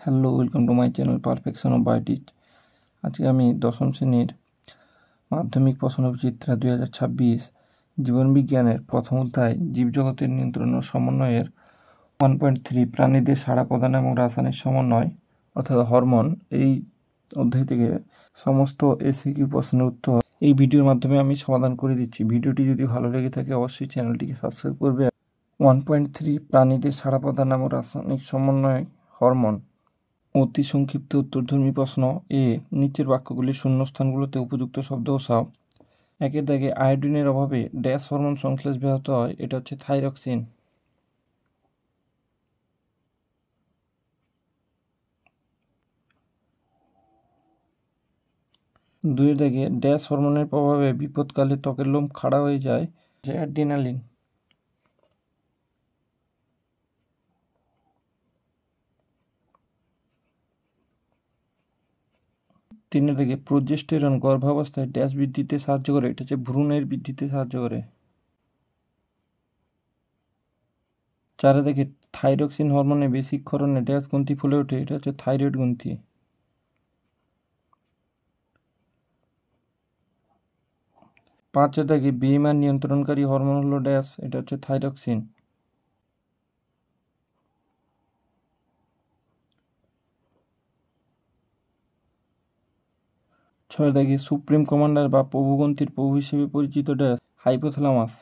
Hello, welcome to my channel perfection of biotech. আজকে আমি দশম শ্রেণীর মাধ্যমিক প্রশ্নবিচিত্রা 2026 জীবনবিজ্ঞানের প্রথম অধ্যায় জীবজগতের নিয়ন্ত্রণ ও সমন্বয়ের 1.3 প্রাণীদের সাড়া প্রদান এবং রাসায়নিক সমন্বয় অর্থাৎ হরমোন, এই অধ্যায় থেকে সমস্ত এসিকিউ প্রশ্নের উত্তর এই ভিডিওর মাধ্যমে আমি সমাধান করে দিচ্ছি। ভিডিওটি যদি ভালো লেগে থাকে অবশ্যই চ্যানেলটিকে সাবস্ক্রাইব করবে। 1.3 প্রাণীদের সাড়া প্রদান এবং রাসায়নিক সমন্বয় হরমোন। অতি সংক্ষিপ্ত উত্তরধর্মী প্রশ্ন এ। নিচের বাক্যগুলির শূন্যস্থানগুলোতে উপযুক্ত শব্দ বসাও। একের দাগে আয়োডিনের অভাবে ড্যাশ হরমোন সংশ্লেষ ব্যাহত হয়, এটা হচ্ছে থাইরক্সিন। দুইয়ের দাগে ড্যাশ হরমোনের প্রভাবে বিপদকালে ত্বকের লোম খাড়া হয়ে যায়, অ্যাড্রিনালিন। তিনের দাগে প্রোজেস্টেরন গর্ভাবস্থায় ড্যাশ বৃদ্ধিতে সাহায্য করে, এটা হচ্ছে ভ্রূণের বৃদ্ধিতে সাহায্য করে। চারে দাগে থাইরক্সিন হরমোনের বেশি ক্ষরণে ড্যাশ গ্রন্থি ফুলে ওঠে, এটা হচ্ছে থাইরয়েড গ্রন্থি। পাঁচের দাগে বিএমআর নিয়ন্ত্রণকারী হরমোন হলো ড্যাশ, এটা হচ্ছে থাইরক্সিন। ছয় দাগে সুপ্রিম কমান্ডার বা প্রভুগ্রন্থির প্রভু হিসেবে পরিচিত ড্যাশ, হাইপোথ্যালামাস।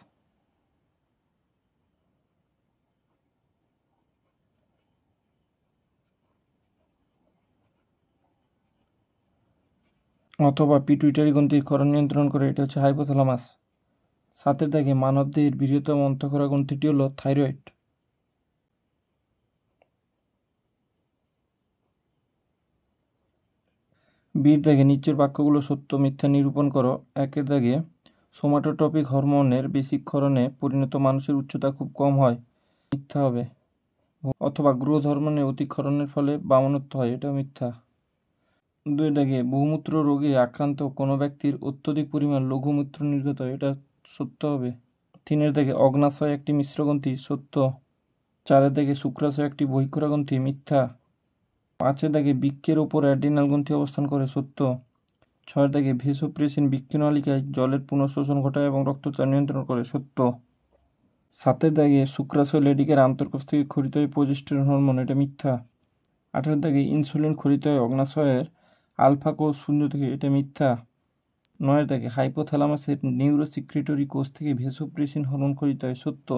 অথবা পিটুইটারি গ্রন্থির ক্ষরণ নিয়ন্ত্রণ করে, এটা হচ্ছে হাইপোথ্যালামাস। সাতের দাগে মানবদেহের বৃহত্তম অন্তঃক্ষরা গ্রন্থিটি হলো থাইরয়েড। বির দাগে নিচের বাক্যগুলো সত্য মিথ্যা নিরূপণ করো। একের দাগে সোমাটোট্রপিক হরমোনের বেশি ক্ষরণে পরিণত মানুষের উচ্চতা খুব কম হয়, মিথ্যা হবে। অথবা গ্রোথ হরমোনের অতিক্ষরণের ফলে বামনত্ব হয়, এটা মিথ্যা। দুইয়ের দাগে বহুমূত্র রোগে আক্রান্ত কোনো ব্যক্তির অত্যধিক পরিমাণ লঘুমূত্র নির্গত হয়, এটা সত্য হবে। তিনের দাগে অগ্নাশয় একটি মিশ্রগ্রন্থি, সত্য। চারের দাগে শুক্রাশয় একটি বহিঃক্ষরা গ্রন্থি, মিথ্যা। পাঁচের দাগে বৃক্কের ওপর অ্যাড্রিনাল গ্রন্থি অবস্থান করে, সত্য। ছয়ের দাগে ভেসোপ্রেসিন বৃক্কনালিকায় জলের পুনঃশোষণ ঘটায় এবং রক্তচাপ নিয়ন্ত্রণ করে, সত্য। সাতের দাগে শুক্রাশয় লেডিকের আন্তর্কোষ থেকে ক্ষরিত হয় প্রোজেস্টেরন হরমোন, এটা মিথ্যা। আঠের দাগে ইনসুলিন ক্ষরিত হয় অগ্নাশয়ের আলফা কোষ পুঞ্জ থেকে, এটা মিথ্যা। নয়ের দাগে হাইপোথ্যালামাসের নিউরোসিক্রেটরি কোষ থেকে ভেসোপ্রেসিন হরমোন ক্ষরিত হয়, সত্য।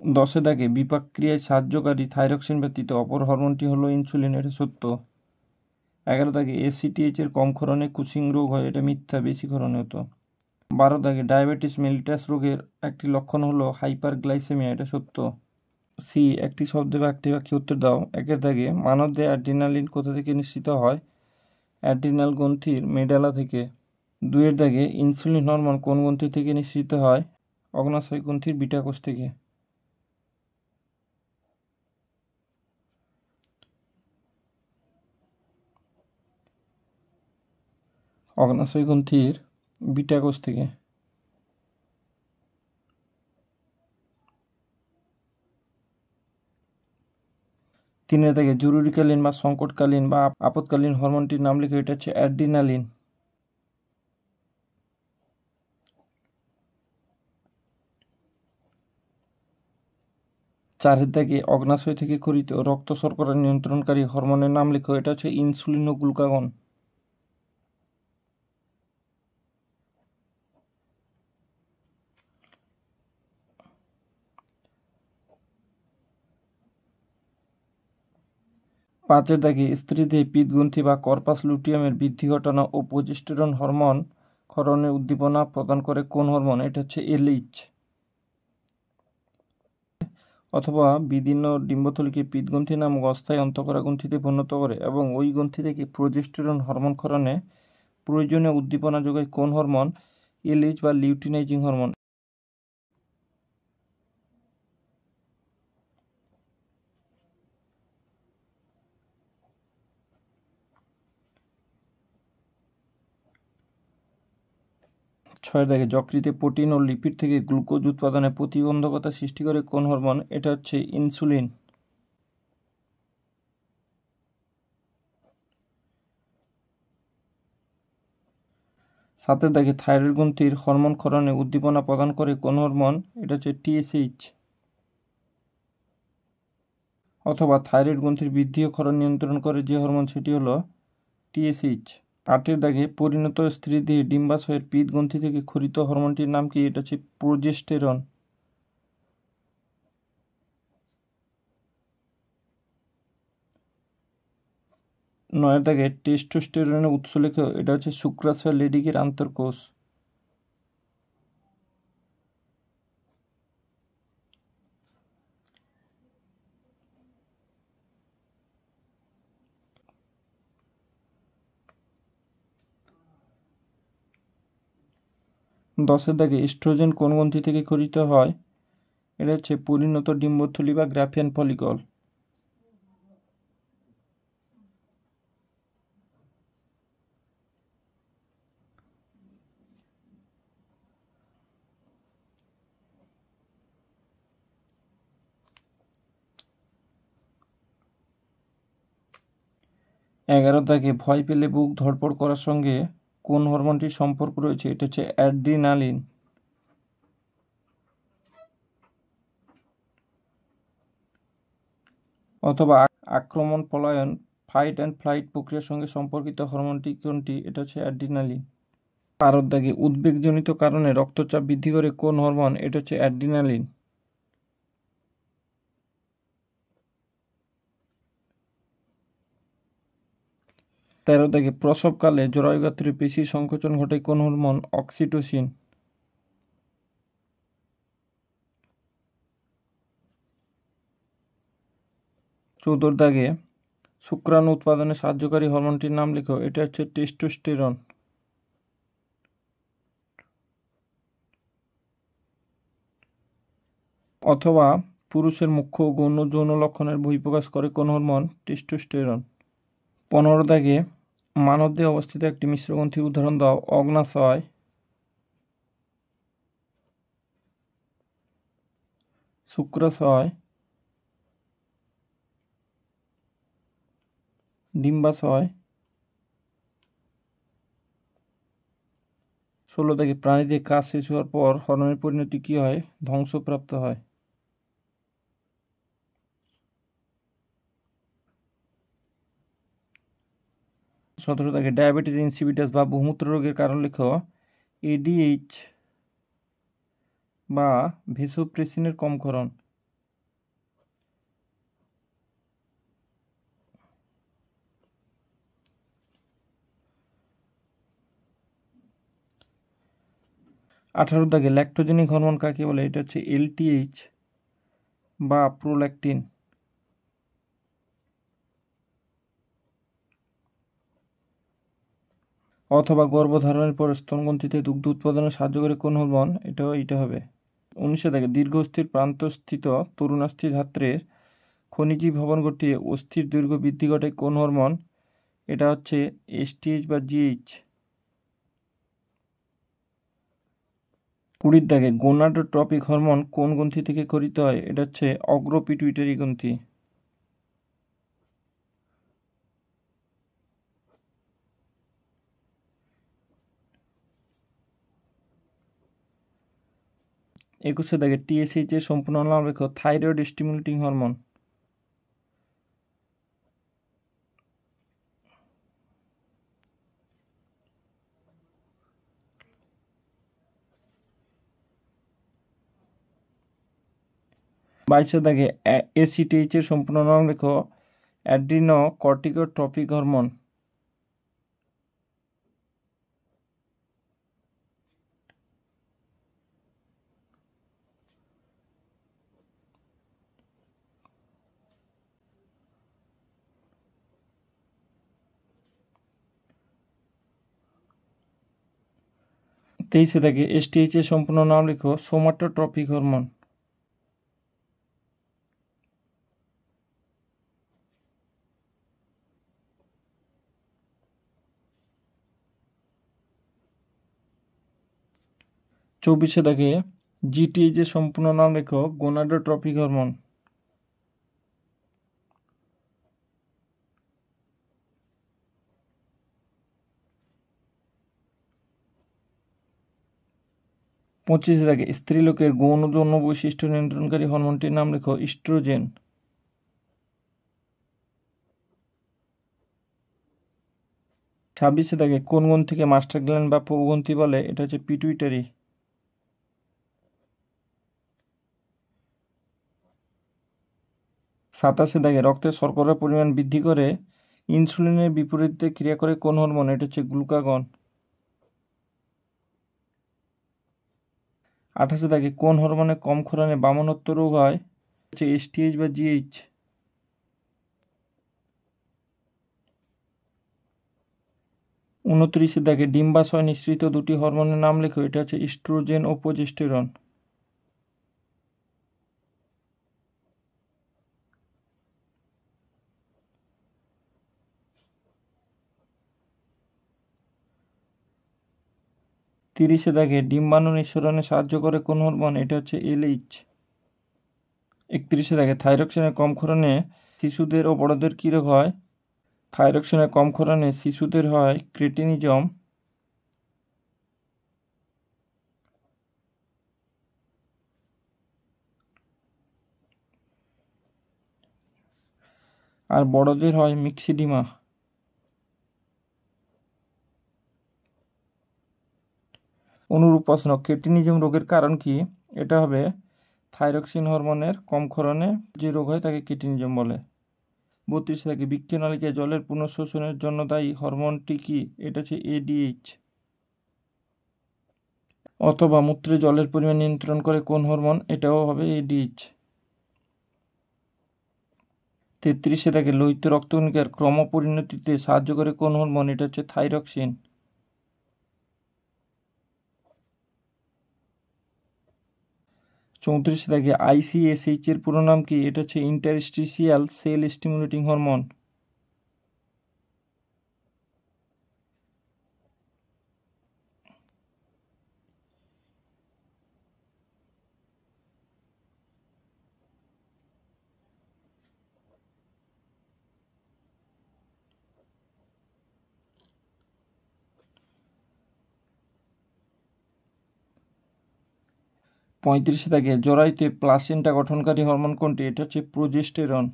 দশের দাগে বিপাক ক্রিয়ায় সাহায্যকারী থাইরক্সিন ব্যতীত অপর হরমোনটি হলো ইনসুলিন, এটা সত্য। 11 দাগে ACTH এর কম ক্ষরণে কুচিং রোগ হয়, এটা মিথ্যা, বেশি ক্ষরণে হতো। 12 দাগে ডায়াবেটিস মেলিটাস রোগের একটি লক্ষণ হলো হাইপারগ্লাইসেমিয়া, এটা সত্য। সি। একটি শব্দে বা একটি বাক্যে উত্তর দাও। একের দাগে মানবদেহে অ্যাড্রিনালিন কোথা থেকে নিঃসৃত হয়, অ্যাড্রিনাল গ্রন্থির মেডালা থেকে। দুইয়ের দাগে ইনসুলিন হরমোন কোন গ্রন্থি থেকে নিঃসৃত হয়, অগ্নাশয় গ্রন্থির বিটা কোষ থেকে। অগ্নাশয় গ্রন্থির বিটা কোষ থেকে। তিনের দাগে জরুরিকালীন বা সংকটকালীন বা আপৎকালীন হরমোনটির নাম লিখে, এটা হচ্ছে অ্যাড্রিনালিন। চারের দাগে অগ্নাশয় থেকে ক্ষরিত রক্ত শর্করা নিয়ন্ত্রণকারী হরমোনের নাম লিখো, এটা হচ্ছে ইনসুলিন ও গ্লুকাগন। পাঁচের দাগে স্ত্রীদেহে পিত্তগ্রন্থি বা কর্পাস লুটিয়ামের বৃদ্ধি ঘটানো ও প্রোজেস্টেরন হরমোন ক্ষরণের উদ্দীপনা প্রদান করে কোন হরমোন, এটা হচ্ছে এলএইচ। অথবা বিদীর্ণ ডিম্বথলিকে পিত্তগ্রন্থি নামক অস্থায়ী অন্তঃক্ষরা গ্রন্থিতে পরিণত করে এবং ওই গ্রন্থি থেকে প্রোজেস্টেরন হরমোন ক্ষরণে প্রয়োজনীয় উদ্দীপনা যোগায় কোন হরমোন, এলএইচ বা লিউটিনাইজিং হরমোন। ছয় দাগে যকৃতে প্রোটিন ও লিপিড থেকে গ্লুকোজ উৎপাদনে প্রতিবন্ধকতা সৃষ্টি করে কোন হরমোন, এটা হচ্ছে ইনসুলিন। সাতের দাগে থাইরয়েড গ্রন্থির হরমোন ক্ষরণে উদ্দীপনা প্রদান করে কোন হরমোন? এটা হচ্ছে TSH। অথবা থাইরয়েড গ্রন্থির বৃদ্ধি ও ক্ষরণ নিয়ন্ত্রণ করে যে হরমোন সেটি হলো TSH। আটের দাগে পরিণত স্ত্রীদেহে ডিম্বাশয়ের পিত্ত গ্রন্থি থেকে ক্ষরিত হরমোনটির নাম কি? এটা হচ্ছে প্রোজেস্টেরন। নয়ের দাগে টেস্টোস্টেরনের উৎস লেখো। এটা হচ্ছে শুক্রাশয় লেডিকের আন্তঃকোষ। দশের দাগে এস্ট্রোজেন কোন গ্রন্থি থেকে ক্ষরিত হয়? এটা হচ্ছে পরিণত ডিম্বথলি বা গ্রাফিয়ান ফলিকল। এগারোর দাগে ভয় পেলে বুক ধড়ফড় করার সঙ্গে কোন হরমোনটির সম্পর্ক রয়েছে? এটা হচ্ছে অ্যাড্রিনালিন। অথবা আক্রমণ পলায়ন ফাইট অ্যান্ড ফ্লাইট প্রক্রিয়ার সঙ্গে সম্পর্কিত হরমোনটি কোনটি? এটা হচ্ছে অ্যাড্রিনালিন। 12 দাগে উদ্বেগজনিত কারণে রক্তচাপ বৃদ্ধি করে কোন হরমোন? এটা হচ্ছে অ্যাড্রিনালিন। 13 দাগে প্রসবকালে জরায়ুগাত্রের পেশি সংকোচন ঘটে কোন হরমোন? অক্সিটোসিন। 14 দাগে শুক্রাণু উৎপাদনে সাহায্যকারী হরমোনটির নাম লেখো। এটা হচ্ছে টেস্টোস্টেরন। অথবা পুরুষের মুখ্য গৌণ যৌন লক্ষণের বহিঃপ্রকাশ করে কোন হরমোন? টেস্টোস্টেরন। 15 দাগে মানবদেহে অবস্থিত একটি মিশ্র গ্রন্থির উদাহরণ দাও। অগ্নাশয়, শুক্রাশয়, ডিম্বাশয়। 16 দাগে প্রাণীদের কাজ শেষ হওয়ার পর হরমোনের পরিণতি কী হয়? ধ্বংসপ্রাপ্ত হয়। 17 দাগে ডায়াবেটিস ইনসিপিটাস বা বহুমূত্র রোগের কারণ লেখো। ADH বা ভেসোপ্রেসিনের কম ক্ষরণ। 18 দাগে ল্যাক্টোজেনিক হরমোন কাকে বলে? এটা হচ্ছে LTH বা প্রোল্যাকটিন। অথবা গর্ভধারণের পর স্তনগ্রন্থিতে দুগ্ধ উৎপাদনে সাহায্য করে কোন হরমোন? এটা হবে। 19 দাগে দীর্ঘস্থির প্রান্তস্থিত তরুণাস্থি ধাত্রের খনিজি ভবন ঘটিয়ে অস্থির দৈর্ঘ্য বৃদ্ধি ঘটে কোন হরমোন? এটা হচ্ছে STH বা GH। 20 দাগে গোনাডোট্রপিক হরমোন কোন গ্রন্থি থেকে ক্ষরিত হয়? এটা হচ্ছে অগ্রপিটুইটারি গ্রন্থি। 21 দাগে TSH এর সম্পূর্ণ নাম লেখো। Thyroid stimulating hormone. 22 দাগে ACTH এর সম্পূর্ণ নাম লেখো। Adrenocorticotropic hormone. 23 দাগে STH এর সম্পূর্ণ নাম লেখো। Somatotropic hormone. 24 দাগে GTH এর সম্পূর্ণ নাম লেখো। Gonadotropic hormone. 25 25 দাগে স্ত্রীলোকের গৌণ যৌন বৈশিষ্ট্য নিয়ন্ত্রণকারী হরমোনটির নাম লেখো। ইস্ট্রোজেন। 26 দাগে কোন গ্রন্থিকে মাস্টার গ্ল্যান্ড বা প্রগ্রন্থি বলে? এটা হচ্ছে পিটুইটারি। 27 দাগে রক্তে শর্করার পরিমাণ বৃদ্ধি করে ইনসুলিনের বিপরীতে ক্রিয়া করে কোন হরমোন? এটা হচ্ছে গ্লুকাগন। 28 দাগে কোন হরমোনে কম ক্ষরণে বামনত্ব রোগ হয়? হচ্ছে এসটিএইচ বা জিএইচ। 29 দাগে ডিম্বাশয় নিঃসৃত দুটি হরমোনের নাম লেখো। এটা হচ্ছে ইস্ট্রোজেন ও প্রোজেস্টেরন। 30 দাগে ডিম্বাণু নিঃসরণে সাহায্য করে কোন হরমোন? এটা হচ্ছে এলএইচ। 31 দাগে থাইরক্সিনের কম ক্ষরণে শিশুদের ও বড়দের কী রোগ হয়? থাইরক্সিনের কম ক্ষরণে শিশুদের হয় ক্রেটিনিজম। আর বড়দের হয় মিক্সিডিমা। অনুরূপ প্রশ্ন, ক্রেটিনিজম রোগের কারণ কি? এটা হবে থাইরক্সিন হরমোনের কম ক্ষরণে যে রোগ হয় তাকে ক্রেটিনিজম বলে। 32 থেকে বৃক্কনালিকায় জলের পুনঃশোষণের জন্য দায়ী হরমোনটি কি? এটা হচ্ছে এডিএইচ। অথবা মূত্রে জলের পরিমাণ নিয়ন্ত্রণ করে কোন হরমোন? এটাও হবে এডিএইচ। 33 থেকে লোহিত রক্তকণিকার ক্রমপরিণতিতে সাহায্য করে কোন হরমোন? এটা হচ্ছে থাইরক্সিন। 34 থেকে আইসিএসএইচ এর পুরো নাম কি? এটা হচ্ছে ইন্টারস্টিশিয়াল সেল স্টিমুলেটিং হরমোন। 35 থেকে জরায়ুতে প্লাসেন্টা গঠনকারী হরমোন কোনটি? এটা হচ্ছে প্রোজেস্টেরন।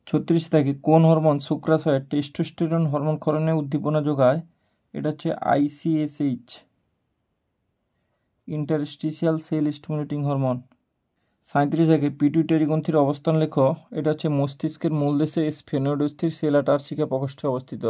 36 থেকে কোন হরমোন শুক্রাশয়ে টেস্টোস্টেরন হরমোন ক্ষরণে উদ্দীপনা যোগায়? এটা হচ্ছে ICSH, interstitial sell stimulating hormone. 37 থেকে পিটুইটারি গ্রন্থির অবস্থান লেখো। এটা হচ্ছে মস্তিষ্কের মূলদেশে স্ফেনোডস্থির সেলা টার্সিকা প্রকোষ্ঠে অবস্থিত।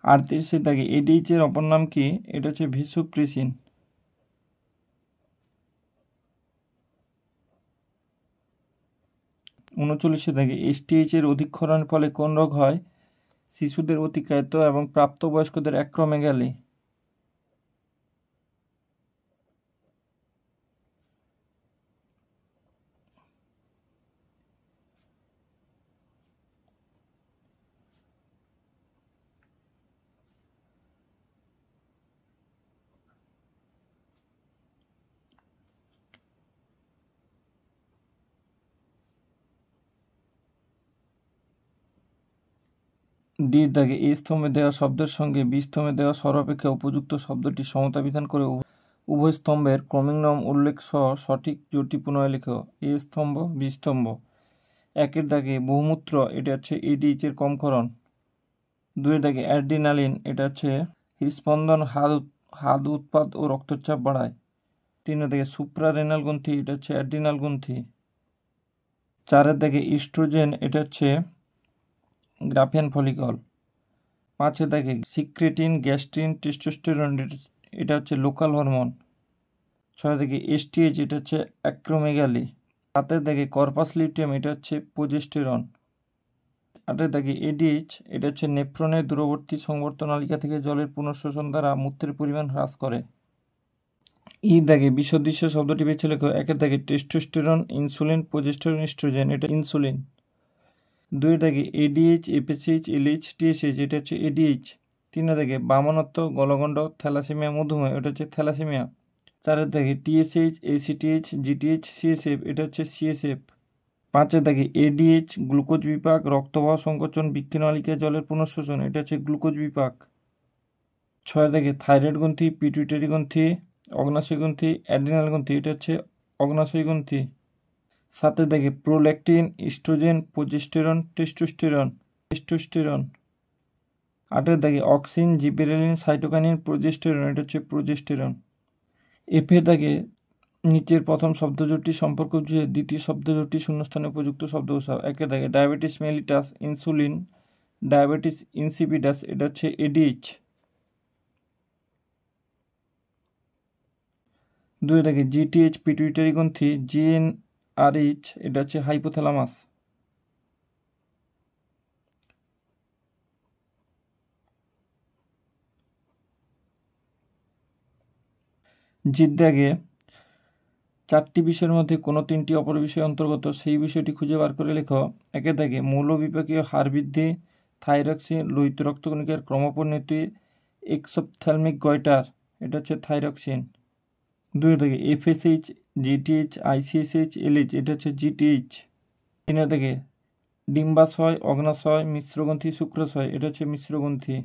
আর 30 থেকে এডিএইচ এর অপর নাম কি? এটা হচ্ছে ভেসোপ্রেসিন। 39 থেকে এসটিএইচ এর অধিক ক্ষরণের ফলে কোন রোগ হয়? শিশুদের অতিকায়িত এবং প্রাপ্তবয়স্কদের অ্যাক্রোমেগালি। 'ডি' দাগে এ স্তম্ভে দেওয়া শব্দের সঙ্গে বি স্তম্ভে দেওয়া স্বর অপেক্ষা উপযুক্ত শব্দটি সমতা বিধান করে উভয় স্তম্ভের ক্রমিক নাম উল্লেখ সহ সঠিক জোটটি পুনরায় লেখো। এ স্তম্ভ, বি স্তম্ভ। 1 দাগে বহুমূত্র, এটা হচ্ছে এডিএইচ এর কম ক্ষরণ। 2 দাগে অ্যাড্রিনালিন, এটা হচ্ছে হৃদস্পন্দন, হাদ উৎপাদ ও রক্তচাপ বাড়ায়। 3 দাগে সুপ্রারেনাল গ্রন্থি, এটা হচ্ছে অ্যাড্রিনাল গ্রন্থি। 4 দাগে ইস্ট্রোজেন, এটা হচ্ছে গ্রাফিয়ান ফলিকল। 5 দাগে সিক্রেটিন, গ্যাস্ট্রিন, টেস্টোস্টেরন, এটা হচ্ছে লোকাল হরমোন। 6 দাগে এসটিএইচ, এটা হচ্ছে অ্যাক্রোমেগালি। 7 দাগে কর্পাস লিউটিয়াম, এটা হচ্ছে প্রোজেস্টেরন। 8 দাগে এডিএইচ, এটা হচ্ছে নেফ্রনের দূরবর্তী সংবর্তনালিকা থেকে জলের পুনঃশোষণ দ্বারা মূত্রের পরিমাণ হ্রাস করে। ই দাগে বিসদৃশ্য শব্দটি বেছে লেখো। 1 দাগে টেস্টোস্টেরন, ইনসুলিন, প্রোজেস্টেরন, ইস্ট্রোজেন, এটা ইনসুলিন। 2 দাগে এডিএইচ, এফএসএইচ, এলএইচ, টিএসএইচ, এটা হচ্ছে এডিএইচ। 3 দাগে বামনত্ব, গলগণ্ড, থ্যালাসেমিয়া, মধুমেহ, এটা হচ্ছে থ্যালাসেমিয়া। 4 দাগে টিএসএইচ, এসিটিএইচ, জিটিএইচ, সিএসএফ, এটা হচ্ছে সিএসএফ। 5 দাগে এডিএইচ, গ্লুকোজ বিপাক, রক্তবাহ সংকোচন, বৃক্কনালিকায় জলের পুনঃশোষণ, এটা হচ্ছে গ্লুকোজ বিপাক। 6 দাগে থাইরয়েড গ্রন্থি, পিটুইটারি গ্রন্থি, অগ্নাশয় গ্রন্থি, অ্যাড্রিনাল গ্রন্থি, এটা হচ্ছে অগ্নাশয় গ্রন্থি। 7 দাগে প্রোল্যাকটিন, ইস্ট্রোজেন, প্রোজেস্টেরন, টেস্টোস্টেরন। 8 দাগে অক্সিন, জিবেরেলিন, সাইটোকাইনিন, প্রোজেস্টেরন, এটা হচ্ছে প্রোজেস্টেরন। এফের দাগে নিচের প্রথম শব্দজোটটি সম্পর্ক বুঝিয়ে দ্বিতীয় শব্দজোটটি শূন্যস্থানে উপযুক্ত শব্দ বসাও। 1 দাগে diabetes mellitus, insulin, diabetes insipidus, এটা হচ্ছে এডিএইচ। 2 দাগে জিটিএইচ, পিটুইটারি গ্রন্থি, জিএনআরএইচ, এটা হচ্ছে হাইপোথ্যালামাস। জির দাগে 4টি বিষয়ের মধ্যে কোনো 3টি অপর বিষয় অন্তর্গত, সেই বিষয়টি খুঁজে বার করে লেখো। 1 দাগে মৌলবিপাকীয় হার বৃদ্ধি, থাইরক্সিন, লোহিত রক্তকণিকার ক্রমপরিণতি, এক্সোপথ্যালমিক গয়টার, এটা হচ্ছে থাইরক্সিন। 2 দাগে এফএসএইচ, জিটিএইচ, আইসিএসএইচ, এলএইচ, এটা হচ্ছে জিটিএইচ। 3 দাগে ডিম্বাশয়, অগ্নাশয়, মিশ্রগ্রন্থি, শুক্রাশয়, এটা হচ্ছে মিশ্রগ্রন্থি।